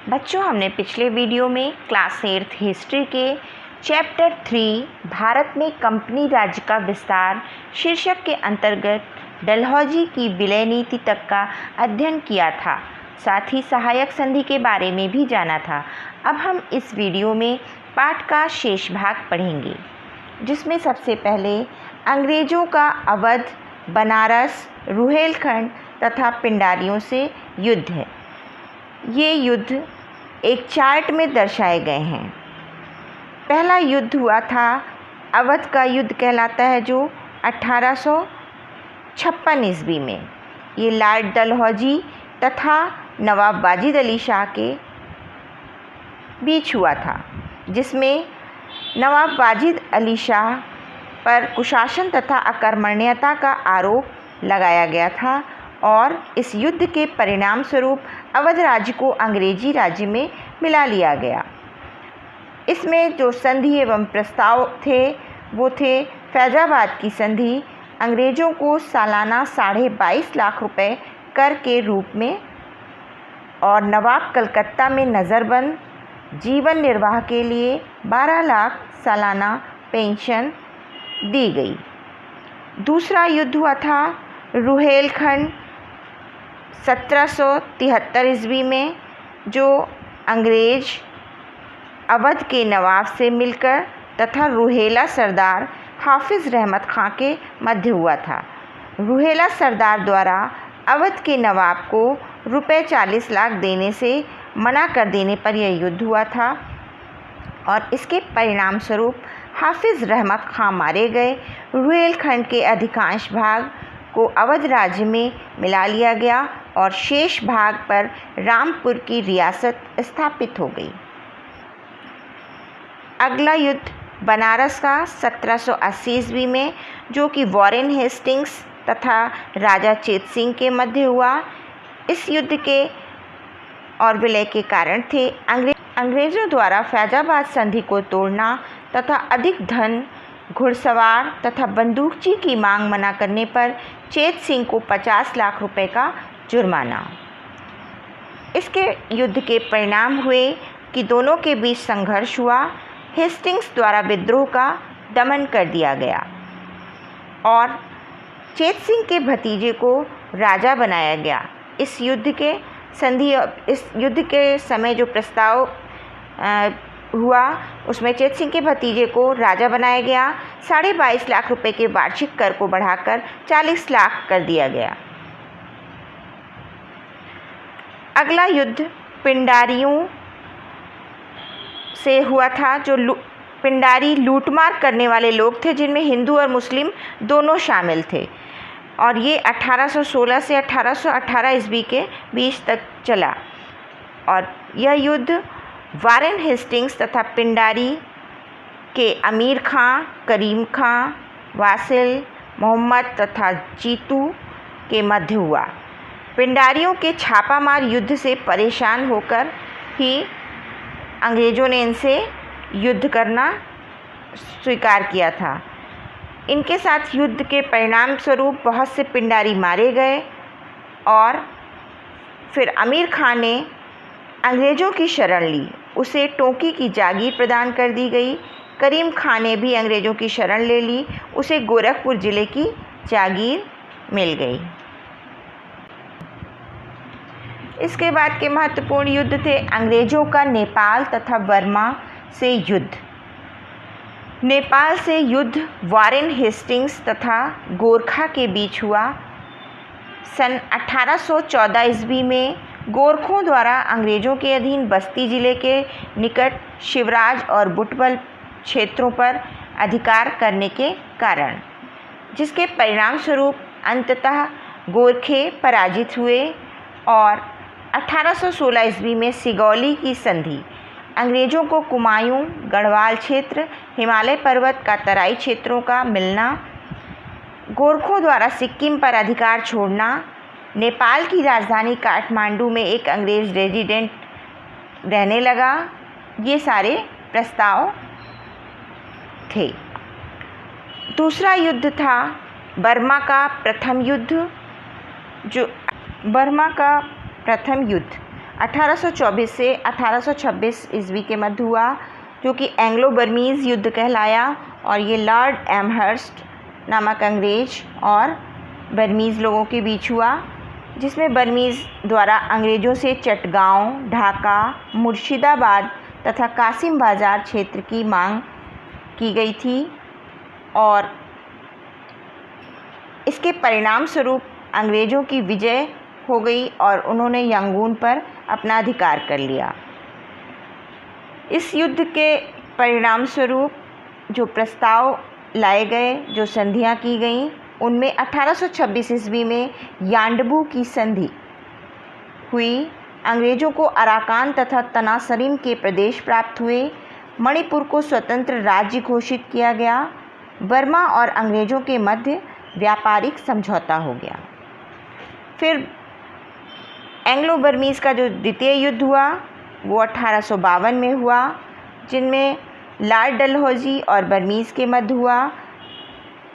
बच्चों, हमने पिछले वीडियो में क्लास 8 हिस्ट्री के चैप्टर 3 भारत में कंपनी राज्य का विस्तार शीर्षक के अंतर्गत डलहौजी की विलय नीति तक का अध्ययन किया था। साथ ही सहायक संधि के बारे में भी जाना था। अब हम इस वीडियो में पाठ का शेष भाग पढ़ेंगे, जिसमें सबसे पहले अंग्रेज़ों का अवध, बनारस, रुहेलखंड तथा पिंडारियों से युद्ध है। ये युद्ध एक चार्ट में दर्शाए गए हैं। पहला युद्ध हुआ था अवध का युद्ध कहलाता है, जो 1856 ईस्वी में ये लॉर्ड डलहौजी तथा नवाब वाजिद अली शाह के बीच हुआ था, जिसमें नवाब वाजिद अली शाह पर कुशासन तथा अकर्मण्यता का आरोप लगाया गया था और इस युद्ध के परिणाम स्वरूप अवध राज्य को अंग्रेजी राज्य में मिला लिया गया। इसमें जो संधि एवं प्रस्ताव थे वो थे फैजाबाद की संधि, अंग्रेज़ों को सालाना 22.5 लाख रुपए कर के रूप में और नवाब कलकत्ता में नज़रबंद, जीवन निर्वाह के लिए 12 लाख सालाना पेंशन दी गई। दूसरा युद्ध हुआ था रुहेलखंड 1773 ईस्वी में, जो अंग्रेज अवध के नवाब से मिलकर तथा रुहेला सरदार हाफिज़ रहमत खां के मध्य हुआ था। रुहेला सरदार द्वारा अवध के नवाब को रुपए 40 लाख देने से मना कर देने पर यह युद्ध हुआ था और इसके परिणाम स्वरूप हाफिज़ रहमत खां मारे गए। रुहेलखंड के अधिकांश भाग को अवध राज्य में मिला लिया गया और शेष भाग पर रामपुर की रियासत स्थापित हो गई। अगला युद्ध बनारस का 1780 ईस्वी में, जो कि वॉरेन हेस्टिंग्स तथा राजा चेत सिंह के मध्य हुआ। इस युद्ध के और विलय के कारण थे अंग्रेज़ों द्वारा फैजाबाद संधि को तोड़ना तथा अधिक धन, घुड़सवार तथा बंदूकची की मांग मना करने पर चेत सिंह को 50 लाख रुपए का जुर्माना। इसके युद्ध के परिणाम हुए कि दोनों के बीच संघर्ष हुआ। हेस्टिंग्स द्वारा विद्रोह का दमन कर दिया गया और चेत सिंह के भतीजे को राजा बनाया गया। इस युद्ध के समय जो प्रस्ताव हुआ उसमें चेत सिंह के भतीजे को राजा बनाया गया। 22.5 लाख रुपए के वार्षिक कर को बढ़ाकर 40 लाख कर दिया गया। अगला युद्ध पिंडारियों से हुआ था, जो पिंडारी लूटमार करने वाले लोग थे, जिनमें हिंदू और मुस्लिम दोनों शामिल थे और ये 1816 से 1818 ईस्वी के बीच तक चला और यह युद्ध वॉरेन हेस्टिंग्स तथा पिंडारी के अमीर खां, करीम खां, वासिल, मोहम्मद तथा जीतू के मध्य हुआ। पिंडारियों के छापामार युद्ध से परेशान होकर ही अंग्रेज़ों ने इनसे युद्ध करना स्वीकार किया था। इनके साथ युद्ध के परिणाम स्वरूप बहुत से पिंडारी मारे गए और फिर अमीर खां ने अंग्रेज़ों की शरण ली। उसे टोंकी की जागीर प्रदान कर दी गई। करीम खां ने भी अंग्रेज़ों की शरण ले ली। उसे गोरखपुर ज़िले की जागीर मिल गई। इसके बाद के महत्वपूर्ण युद्ध थे अंग्रेज़ों का नेपाल तथा बर्मा से युद्ध। नेपाल से युद्ध वॉरेन हेस्टिंग्स तथा गोरखा के बीच हुआ। सन 1814 ईस्वी में गोरखों द्वारा अंग्रेज़ों के अधीन बस्ती ज़िले के निकट शिवराज और बुटवल क्षेत्रों पर अधिकार करने के कारण, जिसके परिणाम स्वरूप अंततः गोरखे पराजित हुए और 1816 ईस्वी में सिगौली की संधि, अंग्रेज़ों को कुमायूं, गढ़वाल क्षेत्र, हिमालय पर्वत का तराई क्षेत्रों का मिलना, गोरखों द्वारा सिक्किम पर अधिकार छोड़ना, नेपाल की राजधानी काठमांडू में एक अंग्रेज़ रेजिडेंट रहने लगा, ये सारे प्रस्ताव थे। दूसरा युद्ध था बर्मा का प्रथम युद्ध, 1824 से 1826 ईस्वी के मध्य हुआ, जो कि एंग्लो बर्मीज़ युद्ध कहलाया। और ये लॉर्ड एमहर्स्ट नामक अंग्रेज और बर्मीज़ लोगों के बीच हुआ, जिसमें बर्मीज़ द्वारा अंग्रेज़ों से चटगांव, ढाका, मुर्शिदाबाद तथा कासिम बाज़ार क्षेत्र की मांग की गई थी। और इसके परिणाम स्वरूप अंग्रेज़ों की विजय हो गई और उन्होंने यांगून पर अपना अधिकार कर लिया। इस युद्ध के परिणाम स्वरूप जो प्रस्ताव लाए गए, जो संधियां की गईं, उनमें 1826 ईस्वी में यांडबू की संधि हुई। अंग्रेज़ों को अराकान तथा तनासरिम के प्रदेश प्राप्त हुए। मणिपुर को स्वतंत्र राज्य घोषित किया गया। बर्मा और अंग्रेज़ों के मध्य व्यापारिक समझौता हो गया। फिर एंग्लो बर्मीज़ का जो द्वितीय युद्ध हुआ वो 1852 में हुआ, जिनमें लॉर्ड डलहौजी और बर्मीज़ के मध्य हुआ।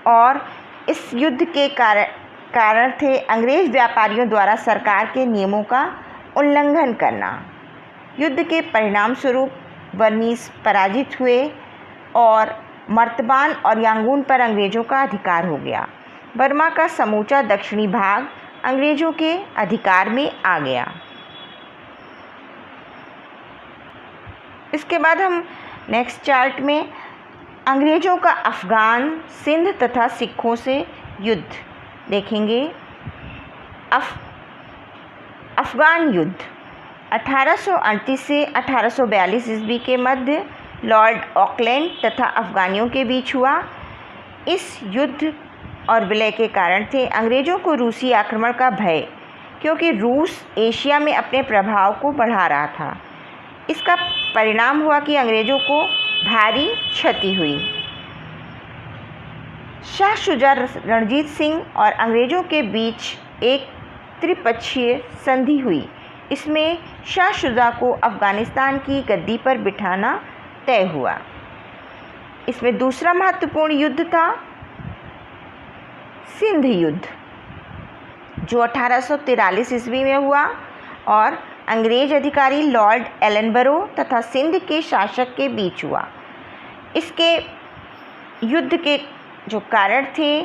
और इस युद्ध के कारण थे अंग्रेज़ व्यापारियों द्वारा सरकार के नियमों का उल्लंघन करना। युद्ध के परिणाम स्वरूप बर्मीज़ पराजित हुए और मर्तबान और यांगून पर अंग्रेज़ों का अधिकार हो गया। बर्मा का समूचा दक्षिणी भाग अंग्रेज़ों के अधिकार में आ गया। इसके बाद हम नेक्स्ट चार्ट में अंग्रेज़ों का अफ़गान, सिंध तथा सिखों से युद्ध देखेंगे। अफ़गान युद्ध 1838 से 1842 ईस्वी के मध्य लॉर्ड ऑकलैंड तथा अफ़गानियों के बीच हुआ। इस युद्ध और विलय के कारण थे अंग्रेज़ों को रूसी आक्रमण का भय, क्योंकि रूस एशिया में अपने प्रभाव को बढ़ा रहा था। इसका परिणाम हुआ कि अंग्रेज़ों को भारी क्षति हुई। शाह शुजा रणजीत सिंह और अंग्रेज़ों के बीच एक त्रिपक्षीय संधि हुई। इसमें शाह शुजा को अफ़गानिस्तान की गद्दी पर बिठाना तय हुआ। इसमें दूसरा महत्वपूर्ण युद्ध था सिंध युद्ध, जो 1843 ईस्वी में हुआ और अंग्रेज अधिकारी लॉर्ड एलनबरो तथा सिंध के शासक के बीच हुआ। इसके युद्ध के जो कारण थे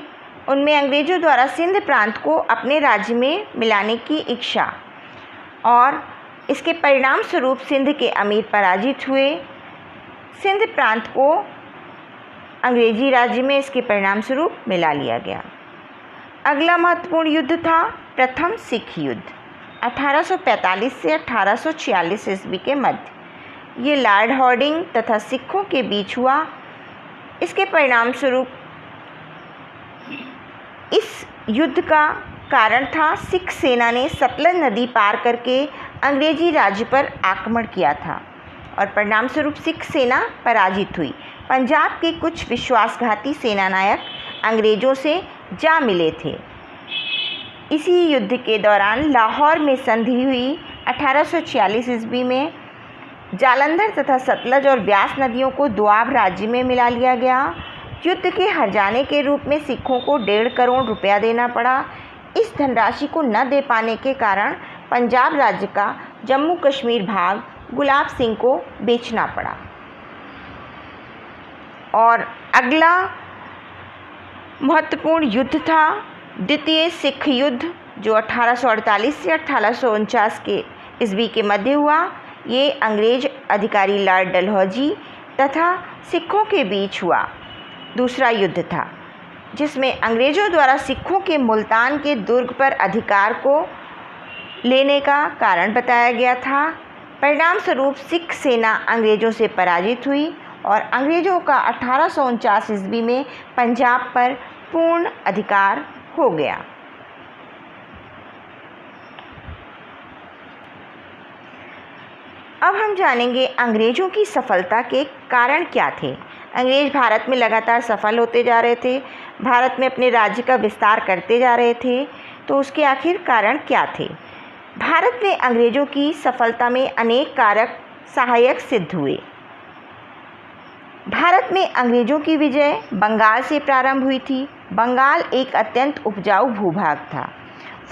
उनमें अंग्रेज़ों द्वारा सिंध प्रांत को अपने राज्य में मिलाने की इच्छा, और इसके परिणाम स्वरूप सिंध के अमीर पराजित हुए। सिंध प्रांत को अंग्रेजी राज्य में इसके परिणाम स्वरूप मिला लिया गया। अगला महत्वपूर्ण युद्ध था प्रथम सिख युद्ध 1845 से 1846 ईस्वी के मध्य। ये लॉर्ड हॉर्डिंग तथा सिखों के बीच हुआ। इसके परिणाम स्वरूप इस युद्ध का कारण था सिख सेना ने सतलज नदी पार करके अंग्रेजी राज्य पर आक्रमण किया था और परिणाम स्वरूप सिख सेना पराजित हुई। पंजाब के कुछ विश्वासघाती सेनानायक अंग्रेज़ों से जा मिले थे। इसी युद्ध के दौरान लाहौर में संधि हुई। 1846 ईस्वी में जालंधर तथा सतलज और ब्यास नदियों को दोआब राज्य में मिला लिया गया। युद्ध के हर्जाने के रूप में सिखों को 1.5 करोड़ रुपया देना पड़ा। इस धनराशि को न दे पाने के कारण पंजाब राज्य का जम्मू कश्मीर भाग गुलाब सिंह को बेचना पड़ा। और अगला महत्वपूर्ण युद्ध था द्वितीय सिख युद्ध, जो 1848 से 1849 के ईस्वी के मध्य हुआ। ये अंग्रेज अधिकारी लॉर्ड डलहौजी तथा सिखों के बीच हुआ दूसरा युद्ध था, जिसमें अंग्रेज़ों द्वारा सिखों के मुल्तान के दुर्ग पर अधिकार को लेने का कारण बताया गया था। परिणाम स्वरूप सिख सेना अंग्रेज़ों से पराजित हुई और अंग्रेज़ों का 1849 ईस्वी में पंजाब पर पूर्ण अधिकार हो गया। अब हम जानेंगे अंग्रेज़ों की सफलता के कारण क्या थे। अंग्रेज़ भारत में लगातार सफल होते जा रहे थे, भारत में अपने राज्य का विस्तार करते जा रहे थे, तो उसके आखिर कारण क्या थे। भारत में अंग्रेज़ों की सफलता में अनेक कारक सहायक सिद्ध हुए। भारत में अंग्रेज़ों की विजय बंगाल से प्रारंभ हुई थी। बंगाल एक अत्यंत उपजाऊ भूभाग था।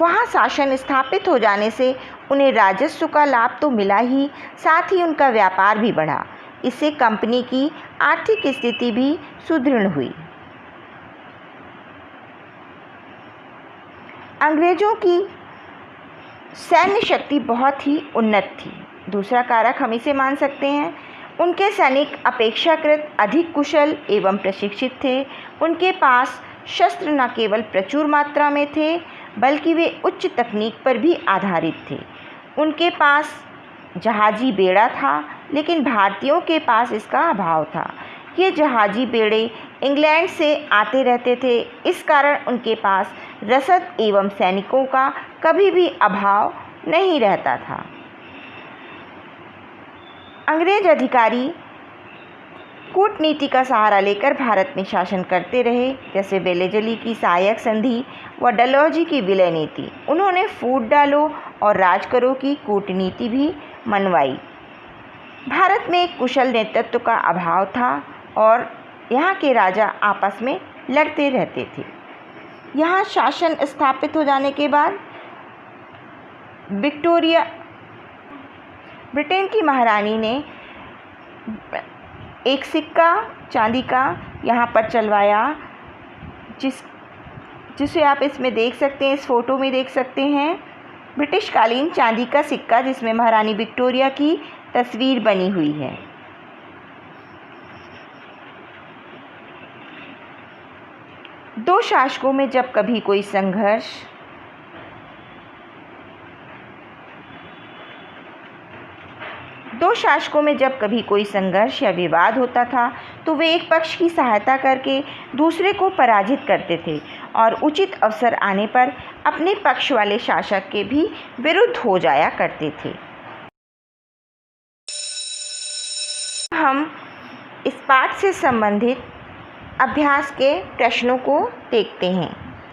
वहाँ शासन स्थापित हो जाने से उन्हें राजस्व का लाभ तो मिला ही, साथ ही उनका व्यापार भी बढ़ा। इससे कंपनी की आर्थिक स्थिति भी सुदृढ़ हुई। अंग्रेजों की सैन्य शक्ति बहुत ही उन्नत थी। दूसरा कारक हम इसे मान सकते हैं, उनके सैनिक अपेक्षाकृत अधिक कुशल एवं प्रशिक्षित थे। उनके पास शस्त्र न केवल प्रचुर मात्रा में थे, बल्कि वे उच्च तकनीक पर भी आधारित थे। उनके पास जहाजी बेड़ा था, लेकिन भारतीयों के पास इसका अभाव था। ये जहाजी बेड़े इंग्लैंड से आते रहते थे, इस कारण उनके पास रसद एवं सैनिकों का कभी भी अभाव नहीं रहता था। अंग्रेज अधिकारी कूटनीति का सहारा लेकर भारत में शासन करते रहे, जैसे वेलेजली की सहायक संधि व डलहौजी की विलय नीति। उन्होंने फूट डालो और राज करो की कूटनीति भी मनवाई। भारत में एक कुशल नेतृत्व का अभाव था और यहाँ के राजा आपस में लड़ते रहते थे। यहाँ शासन स्थापित हो जाने के बाद विक्टोरिया ब्रिटेन की महारानी ने एक सिक्का चांदी का यहाँ पर चलवाया, जिसे आप इसमें देख सकते हैं, इस फोटो में देख सकते हैं। ब्रिटिश कालीन चांदी का सिक्का जिसमें महारानी विक्टोरिया की तस्वीर बनी हुई है। दो शासकों में जब कभी कोई संघर्ष या विवाद होता था तो वे एक पक्ष की सहायता करके दूसरे को पराजित करते थे और उचित अवसर आने पर अपने पक्ष वाले शासक के भी विरुद्ध हो जाया करते थे। हम इस पाठ से संबंधित अभ्यास के प्रश्नों को देखते हैं।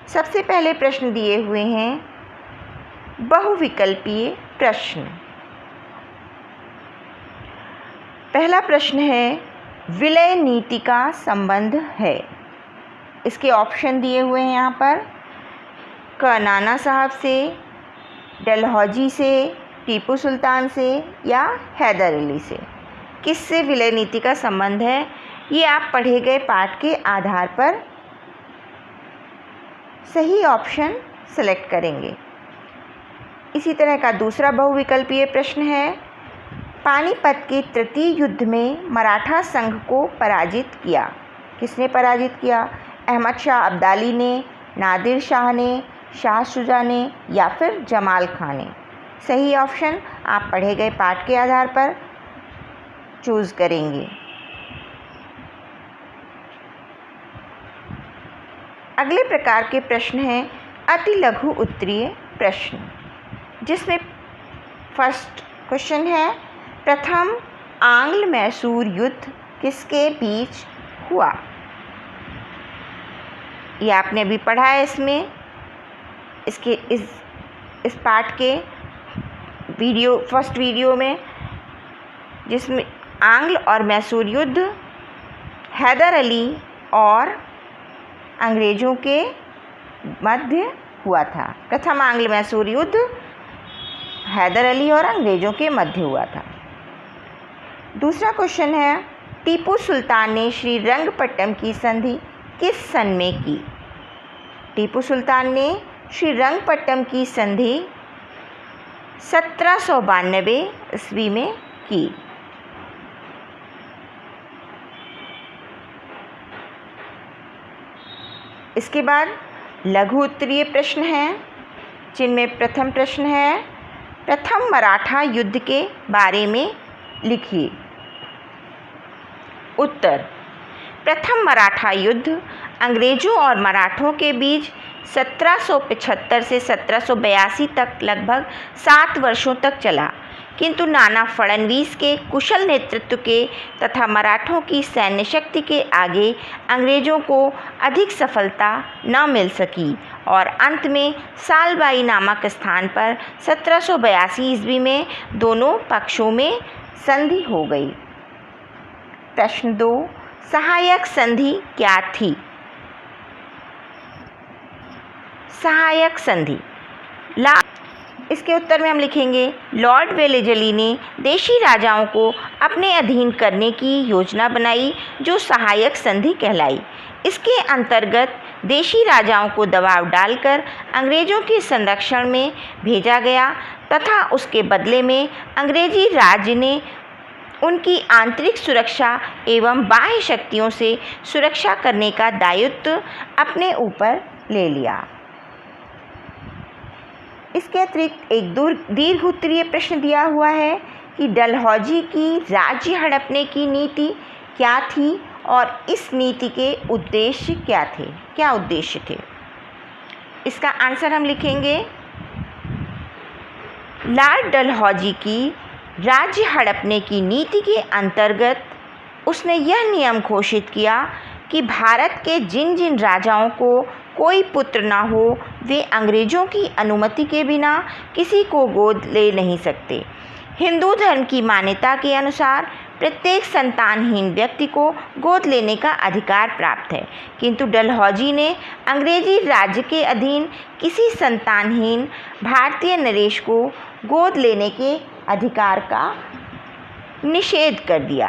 सबसे पहले प्रश्न दिए हुए हैं बहुविकल्पीय प्रश्न। पहला प्रश्न है, विलय नीति का संबंध है। इसके ऑप्शन दिए हुए हैं यहाँ पर, क नाना साहब से, डलहौजी से, टीपू सुल्तान से या हैदर अली से। किससे विलय नीति का संबंध है, ये आप पढ़े गए पाठ के आधार पर सही ऑप्शन सेलेक्ट करेंगे। इसी तरह का दूसरा बहुविकल्पीय प्रश्न है, पानीपत के तृतीय युद्ध में मराठा संघ को पराजित किया। किसने पराजित किया? अहमद शाह अब्दाली ने, नादिर शाह ने, शाह शुजा ने या फिर जमाल खां ने। सही ऑप्शन आप पढ़े गए पाठ के आधार पर चूज़ करेंगे। अगले प्रकार के प्रश्न हैं अति लघु उत्तरीय प्रश्न, जिसमें फर्स्ट क्वेश्चन है, प्रथम आंग्ल मैसूर युद्ध किसके बीच हुआ? ये आपने अभी पढ़ा है इसमें, इसके इस पाठ के फर्स्ट वीडियो में, जिसमें आंग्ल और मैसूर युद्ध हैदर अली और अंग्रेज़ों के मध्य हुआ था। प्रथम आंग्ल मैसूर युद्ध हैदर अली और अंग्रेज़ों के मध्य हुआ था। दूसरा क्वेश्चन है, टीपू सुल्तान ने श्रीरंगपट्टम की संधि किस सन में की? टीपू सुल्तान ने श्रीरंगपट्टम की संधि 1792 ईस्वी में की। इसके बाद लघु उत्तरीय प्रश्न हैं, जिनमें प्रथम प्रश्न है, प्रथम मराठा युद्ध के बारे में लिखिए। उत्तर, प्रथम मराठा युद्ध अंग्रेज़ों और मराठों के बीच 1775 से 1782 तक लगभग 7 वर्षों तक चला, किंतु नाना फड़नवीस के कुशल नेतृत्व के तथा मराठों की सैन्य शक्ति के आगे अंग्रेज़ों को अधिक सफलता न मिल सकी और अंत में सालबाई नामक स्थान पर 1782 ईस्वी में दोनों पक्षों में संधि हो गई। प्रश्न 2, सहायक संधि क्या थी? सहायक संधि इसके उत्तर में हम लिखेंगे, लॉर्ड वेलेजली ने देशी राजाओं को अपने अधीन करने की योजना बनाई जो सहायक संधि कहलाई। इसके अंतर्गत देशी राजाओं को दबाव डालकर अंग्रेज़ों के संरक्षण में भेजा गया तथा उसके बदले में अंग्रेजी राज्य ने उनकी आंतरिक सुरक्षा एवं बाह्य शक्तियों से सुरक्षा करने का दायित्व अपने ऊपर ले लिया। इसके अतिरिक्त एक दीर्घ उत्तरीय प्रश्न दिया हुआ है कि डलहौजी की राज्य हड़पने की नीति क्या थी और इस नीति के उद्देश्य क्या उद्देश्य थे। इसका आंसर हम लिखेंगे, लॉर्ड डलहौजी की राज्य हड़पने की नीति के अंतर्गत उसने यह नियम घोषित किया कि भारत के जिन जिन राजाओं को कोई पुत्र ना हो वे अंग्रेज़ों की अनुमति के बिना किसी को गोद ले नहीं सकते। हिंदू धर्म की मान्यता के अनुसार प्रत्येक संतानहीन व्यक्ति को गोद लेने का अधिकार प्राप्त है, किंतु डलहौजी ने अंग्रेजी राज्य के अधीन किसी संतानहीन भारतीय नरेश को गोद लेने के अधिकार का निषेध कर दिया।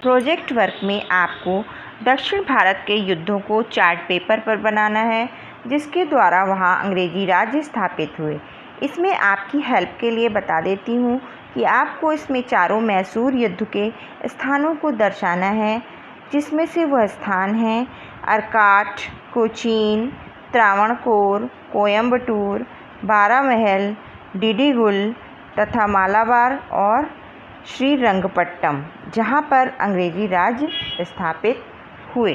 प्रोजेक्ट वर्क में आपको दक्षिण भारत के युद्धों को चार्ट पेपर पर बनाना है जिसके द्वारा वहाँ अंग्रेजी राज्य स्थापित हुए। इसमें आपकी हेल्प के लिए बता देती हूँ कि आपको इसमें चारों मैसूर युद्ध के स्थानों को दर्शाना है, जिसमें से वह स्थान हैं अर्काट, कोचीन, त्रावणकोर, कोयम्बटूर, बारामहल, डिडीगुल तथा मालाबार और श्रीरंगपट्टम, जहाँ पर अंग्रेजी राज्य स्थापित हुए।